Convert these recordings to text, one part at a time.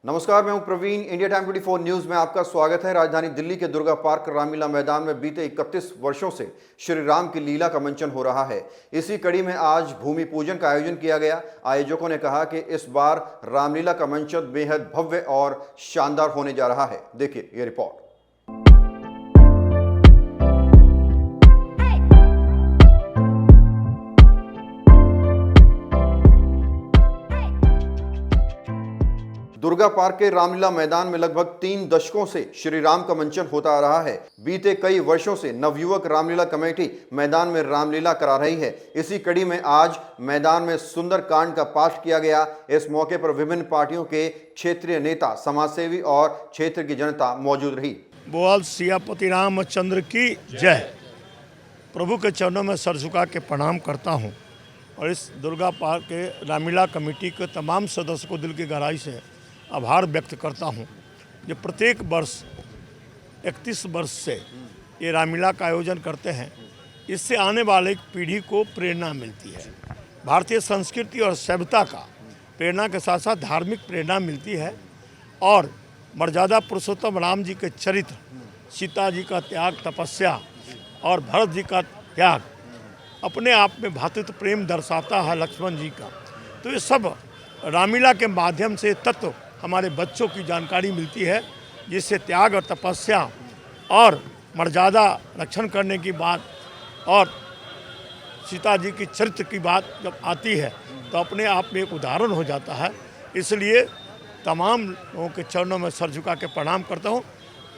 नमस्कार, मैं हूं प्रवीण। इंडिया टाइम 24 न्यूज में आपका स्वागत है। राजधानी दिल्ली के दुर्गा पार्क रामलीला मैदान में बीते 31 वर्षों से श्री राम की लीला का मंचन हो रहा है। इसी कड़ी में आज भूमि पूजन का आयोजन किया गया। आयोजकों ने कहा कि इस बार रामलीला का मंचन बेहद भव्य और शानदार होने जा रहा है। देखिए ये रिपोर्ट। दुर्गा पार्क के रामलीला मैदान में लगभग 3 दशकों से श्री राम का मंचन होता आ रहा है। बीते कई वर्षों से नवयुवक रामलीला कमेटी मैदान में रामलीला करा रही है। इसी कड़ी में आज मैदान में सुंदर कांड का पाठ किया गया। इस मौके पर विभिन्न पार्टियों के क्षेत्रीय नेता, समाजसेवी और क्षेत्र की जनता मौजूद रही। बोल सियापति रामचंद्र की जय। प्रभु के चरणों में सर झुका के प्रणाम करता हूँ और इस दुर्गा पार्क के रामलीला कमेटी के तमाम सदस्यों को दिल की गहराई से आभार व्यक्त करता हूं। जो प्रत्येक वर्ष 31 वर्ष से ये रामलीला का आयोजन करते हैं, इससे आने वाले पीढ़ी को प्रेरणा मिलती है। भारतीय संस्कृति और सभ्यता का प्रेरणा के साथ साथ धार्मिक प्रेरणा मिलती है और मर्यादा पुरुषोत्तम राम जी के चरित्र, सीता जी का त्याग, तपस्या और भरत जी का त्याग अपने आप में भ्रातृत्व प्रेम दर्शाता है, लक्ष्मण जी का। तो ये सब रामलीला के माध्यम से तत्व हमारे बच्चों की जानकारी मिलती है, जिससे त्याग और तपस्या और मर्यादा रक्षण करने की बात और सीता जी की चरित्र की बात जब आती है तो अपने आप में एक उदाहरण हो जाता है। इसलिए तमाम लोगों के चरणों में सर झुका के प्रणाम करता हूँ।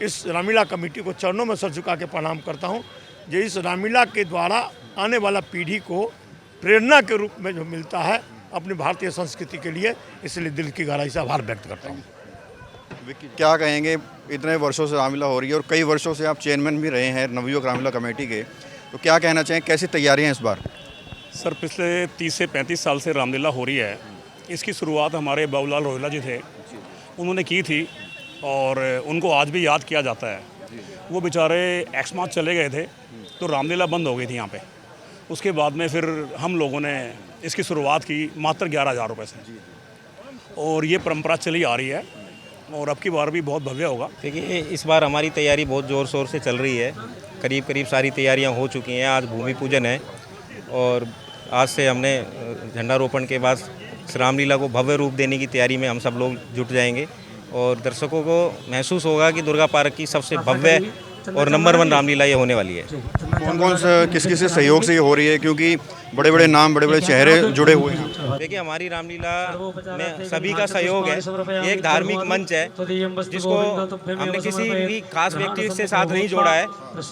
इस रामलीला कमेटी को चरणों में सर झुका के प्रणाम करता हूँ, जो इस रामलीला के द्वारा आने वाला पीढ़ी को प्रेरणा के रूप में जो मिलता है अपनी भारतीय संस्कृति के लिए, इसलिए दिल की गहराई से आभार व्यक्त करता हूँ। क्या कहेंगे, इतने वर्षों से रामलीला हो रही है और कई वर्षों से आप चेयरमैन भी रहे हैं नवयुवक रामलीला कमेटी के, तो क्या कहना चाहें, कैसी तैयारियां इस बार? सर, पिछले 30 से 35 साल से रामलीला हो रही है। इसकी शुरुआत हमारे बाबूलाल रोहिला जी थे, उन्होंने की थी और उनको आज भी याद किया जाता है। वो बेचारे एक्समास चले गए थे तो रामलीला बंद हो गई थी यहाँ पे। उसके बाद में फिर हम लोगों ने इसकी शुरुआत की मात्र 11,000 रुपये से, और ये परंपरा चली आ रही है और अब की बार भी बहुत भव्य होगा। देखिए, इस बार हमारी तैयारी बहुत ज़ोर शोर से चल रही है। करीब सारी तैयारियां हो चुकी हैं। आज भूमि पूजन है और आज से हमने झंडारोपण के बाद रामलीला को भव्य रूप देने की तैयारी में हम सब लोग जुट जाएंगे और दर्शकों को महसूस होगा कि दुर्गा पार्क की सबसे भव्य और नंबर 1 रामलीला ये होने वाली है। कौन कौन से किस सहयोग से ये हो रही है, क्योंकि बड़े बड़े नाम, बड़े बड़े चेहरे जुड़े हुए हैं? देखिए, हमारी रामलीला में सभी का सहयोग है। ये एक धार्मिक मंच है जिसको हमने किसी भी खास व्यक्ति से साथ नहीं जोड़ा है।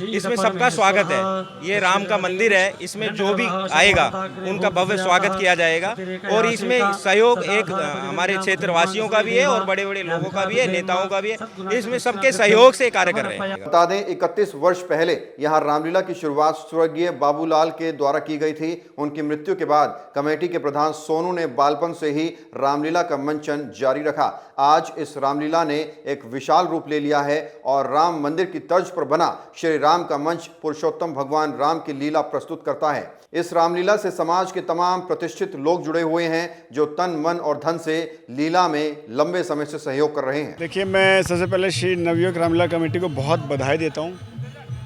इसमें सबका स्वागत है। ये राम का मंदिर है, इसमें जो भी आएगा उनका भव्य स्वागत किया जाएगा और इसमें सहयोग एक हमारे क्षेत्रवासियों का भी है और बड़े बड़े लोगों का भी है, नेताओं का भी है। इसमें सबके सहयोग से कार्य कर रहे हैं। बता दें, 31 वर्ष पहले यहाँ रामलीला की शुरुआत स्वर्गीय बाबूलाल के द्वारा की गई थी। उनकी मृत्यु के बाद कमेटी के प्रधान सोनू ने बालपन से ही रामलीला का मंचन जारी रखा। आज इस रामलीला ने एक विशाल रूप ले लिया है और राम मंदिर की तर्ज पर बना श्री राम का मंच पुरुषोत्तम भगवान राम की लीला प्रस्तुत करता है। इस रामलीला से समाज के तमाम प्रतिष्ठित लोग जुड़े हुए हैं, जो तन, मन और धन से लीला में लंबे समय से सहयोग कर रहे हैं। देखिए, मैं सबसे पहले श्री नवयुवक रामलीला कमेटी को बहुत बधाई देता हूँ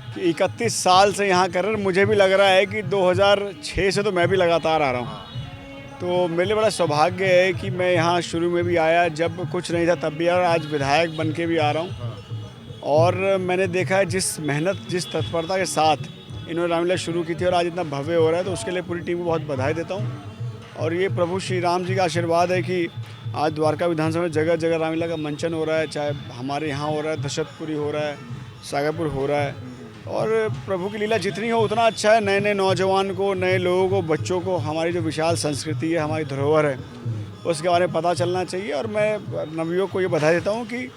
कि 31 साल से यहाँ कर रहे हैं। मुझे भी लग रहा है कि 2006 से तो मैं भी लगातार आ रहा हूँ। तो मेरे लिए बड़ा सौभाग्य है कि मैं यहाँ शुरू में भी आया, जब कुछ नहीं था तब भी आया, और आज विधायक बन के भी आ रहा हूँ। और मैंने देखा है जिस मेहनत, जिस तत्परता के साथ इन्होंने रामलीला शुरू की थी और आज इतना भव्य हो रहा है, तो उसके लिए पूरी टीम को बहुत बधाई देता हूँ। और ये प्रभु श्री राम जी का आशीर्वाद है कि आज द्वारका विधानसभा में जगह जगह रामलीला का मंचन हो रहा है। चाहे हमारे यहाँ हो रहा है, दशरथपुरी हो रहा है, सागरपुर हो रहा है। और प्रभु की लीला जितनी हो उतना अच्छा है। नए नए नौजवान को, नए लोगों को, बच्चों को हमारी जो विशाल संस्कृति है, हमारी धरोहर है, उसके बारे में पता चलना चाहिए। और मैं नवयुवक को ये बधाई देता हूँ कि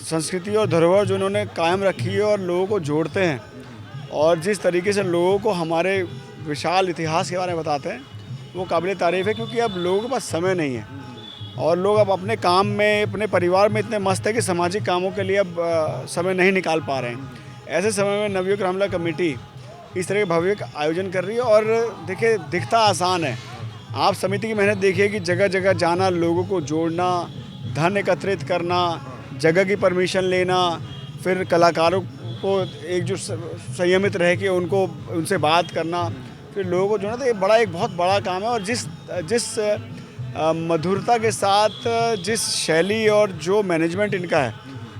संस्कृति और धरोहर जो उन्होंने कायम रखी है और लोगों को जोड़ते हैं और जिस तरीके से लोगों को हमारे विशाल इतिहास के बारे में बताते हैं, वो काबिल तारीफ़ है। क्योंकि अब लोगों के पास समय नहीं है और लोग अब अपने काम में, अपने परिवार में इतने मस्त है कि सामाजिक कामों के लिए अब समय नहीं निकाल पा रहे हैं। ऐसे समय में नवयुवक रामलीला कमेटी इस तरह के भव्य आयोजन कर रही है। और देखिए, दिखता आसान है, आप समिति की मेहनत देखिए कि जगह जगह जाना, लोगों को जोड़ना, धन एकत्रित करना, जगह की परमिशन लेना, फिर कलाकारों को एक जो संयमित रह के उनसे बात करना, फिर लोगों को जोड़ना, तो ये एक बहुत बड़ा काम है। और जिस मधुरता के साथ, जिस शैली और जो मैनेजमेंट इनका है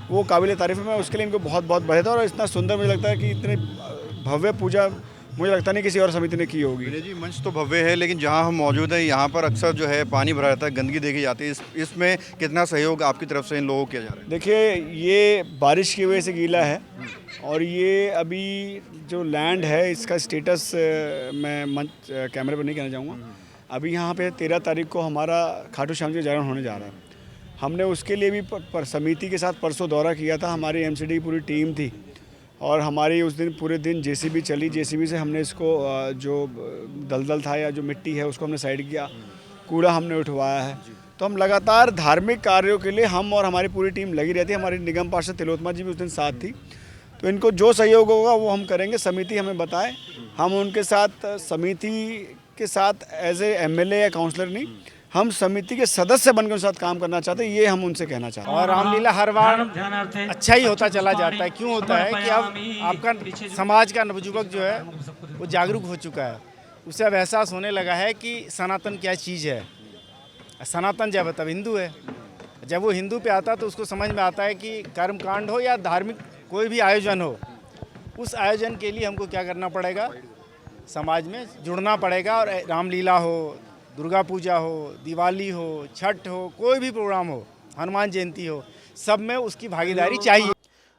वो काबिल तारीफ़ है। मैं उसके लिए इनको बहुत बहुत बधाई देता हूं। और इतना सुंदर मुझे लगता है कि इतनी भव्य पूजा मुझे लगता नहीं किसी और समिति ने की होगी। विनय जी, मंच तो भव्य है, लेकिन जहां हम मौजूद हैं यहाँ पर अक्सर जो है पानी भरा रहता है, गंदगी देखी जाती है। इसमें कितना सहयोग आपकी तरफ से इन लोगों को किया जा रहा है? देखिए, ये बारिश की वजह से गीला है और ये अभी जो लैंड है इसका स्टेटस मैं मंच कैमरे पर नहीं कहना चाहूँगा। अभी यहाँ पे 13 तारीख को हमारा खाटू श्याम जी का जागरण होने जा रहा है। हमने उसके लिए भी समिति के साथ परसों दौरा किया था। हमारी एमसीडी की पूरी टीम थी और हमारी उस दिन पूरे दिन जेसीबी चली। जेसीबी से हमने इसको जो दलदल था या जो मिट्टी है उसको हमने साइड किया, कूड़ा हमने उठवाया है। तो हम लगातार धार्मिक कार्यों के लिए हम और हमारी पूरी टीम लगी रहती है। हमारी निगम पार्षद तिलोत्तमा जी भी उस दिन साथ थी। तो इनको जो सहयोग होगा वो हम करेंगे। समिति हमें बताए, हम उनके साथ समिति के साथ एज ए एमएलए या काउंसलर नहीं, हम समिति के सदस्य बनकर उनके साथ काम करना चाहते हैं, ये हम उनसे कहना चाहते हैं। और रामलीला हर बार अच्छा ही होता चला जाता है। क्यों होता है कि अब आपका समाज का नवयुवक जो है वो जागरूक हो चुका है। उसे अब एहसास होने लगा है कि सनातन क्या चीज़ है। सनातन जब तब हिंदू है। जब वो हिंदू पे आता तो उसको समझ में आता है कि कर्मकांड हो या धार्मिक कोई भी आयोजन हो, उस आयोजन के लिए हमको क्या करना पड़ेगा, समाज में जुड़ना पड़ेगा। और रामलीला हो, दुर्गा पूजा हो, दिवाली हो, छठ हो, कोई भी प्रोग्राम हो, हनुमान जयंती हो, सब में उसकी भागीदारी चाहिए।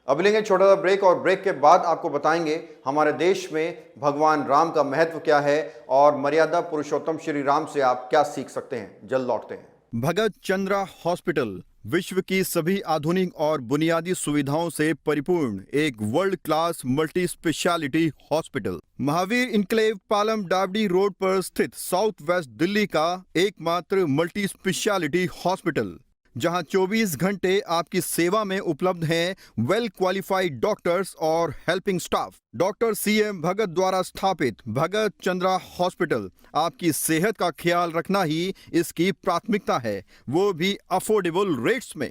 अब लेंगे छोटा सा ब्रेक और ब्रेक के बाद आपको बताएंगे हमारे देश में भगवान राम का महत्व क्या है और मर्यादा पुरुषोत्तम श्री राम से आप क्या सीख सकते हैं। जल्द लौटते हैं। भगत चंद्रा हॉस्पिटल विश्व की सभी आधुनिक और बुनियादी सुविधाओं से परिपूर्ण एक world class multi speciality hospital, Mahavir enclave Palam डावडी रोड पर स्थित साउथ वेस्ट दिल्ली का एकमात्र मल्टी स्पेशलिटी हॉस्पिटल, जहां 24 घंटे आपकी सेवा में उपलब्ध हैं वेल क्वालिफाइड डॉक्टर्स और हेल्पिंग स्टाफ। डॉक्टर CM भगत द्वारा स्थापित भगत चंद्रा हॉस्पिटल आपकी सेहत का ख्याल रखना ही इसकी प्राथमिकता है, वो भी अफोर्डेबल रेट्स में।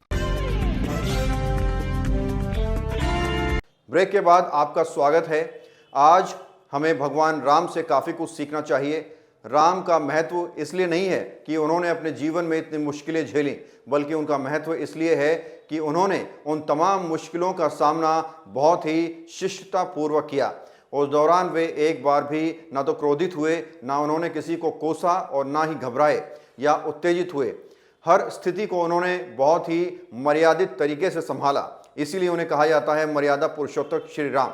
ब्रेक के बाद आपका स्वागत है। आज हमें भगवान राम से काफी कुछ सीखना चाहिए। राम का महत्व इसलिए नहीं है कि उन्होंने अपने जीवन में इतनी मुश्किलें झेली, बल्कि उनका महत्व इसलिए है कि उन्होंने उन तमाम मुश्किलों का सामना बहुत ही शिष्टतापूर्वक किया। उस दौरान वे एक बार भी ना तो क्रोधित हुए, ना उन्होंने किसी को कोसा और ना ही घबराए या उत्तेजित हुए। हर स्थिति को उन्होंने बहुत ही मर्यादित तरीके से संभाला। इसीलिए उन्हें कहा जाता है मर्यादा पुरुषोत्तम श्री राम।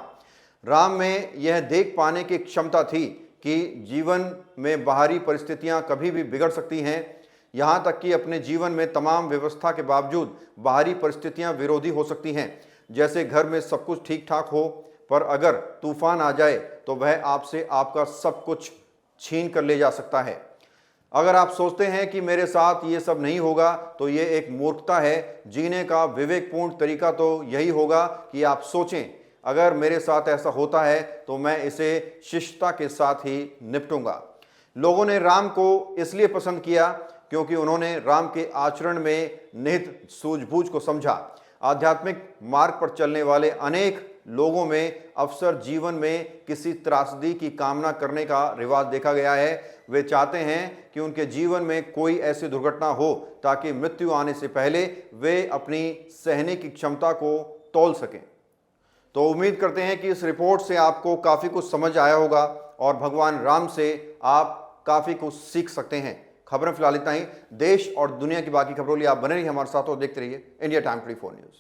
राम में यह देख पाने की क्षमता थी कि जीवन में बाहरी परिस्थितियां कभी भी बिगड़ सकती हैं, यहाँ तक कि अपने जीवन में तमाम व्यवस्था के बावजूद बाहरी परिस्थितियां विरोधी हो सकती हैं। जैसे घर में सब कुछ ठीक ठाक हो, पर अगर तूफान आ जाए तो वह आपसे आपका सब कुछ छीन कर ले जा सकता है। अगर आप सोचते हैं कि मेरे साथ ये सब नहीं होगा तो ये एक मूर्खता है। जीने का विवेकपूर्ण तरीका तो यही होगा कि आप सोचें, अगर मेरे साथ ऐसा होता है तो मैं इसे शिष्टता के साथ ही निपटूंगा। लोगों ने राम को इसलिए पसंद किया क्योंकि उन्होंने राम के आचरण में निहित सूझबूझ को समझा। आध्यात्मिक मार्ग पर चलने वाले अनेक लोगों में अक्सर जीवन में किसी त्रासदी की कामना करने का रिवाज देखा गया है। वे चाहते हैं कि उनके जीवन में कोई ऐसी दुर्घटना हो ताकि मृत्यु आने से पहले वे अपनी सहने की क्षमता को तौल सकें। तो उम्मीद करते हैं कि इस रिपोर्ट से आपको काफ़ी कुछ समझ आया होगा और भगवान राम से आप काफ़ी कुछ सीख सकते हैं। खबरें फिलहाल इतना ही। देश और दुनिया की बाकी खबरों के लिए आप बने रहिए हमारे साथ और देखते रहिए इंडिया टाइम 24 न्यूज़।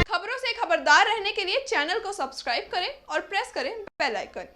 खबरों से खबरदार रहने के लिए चैनल को सब्सक्राइब करें और प्रेस करें बेल आइकन।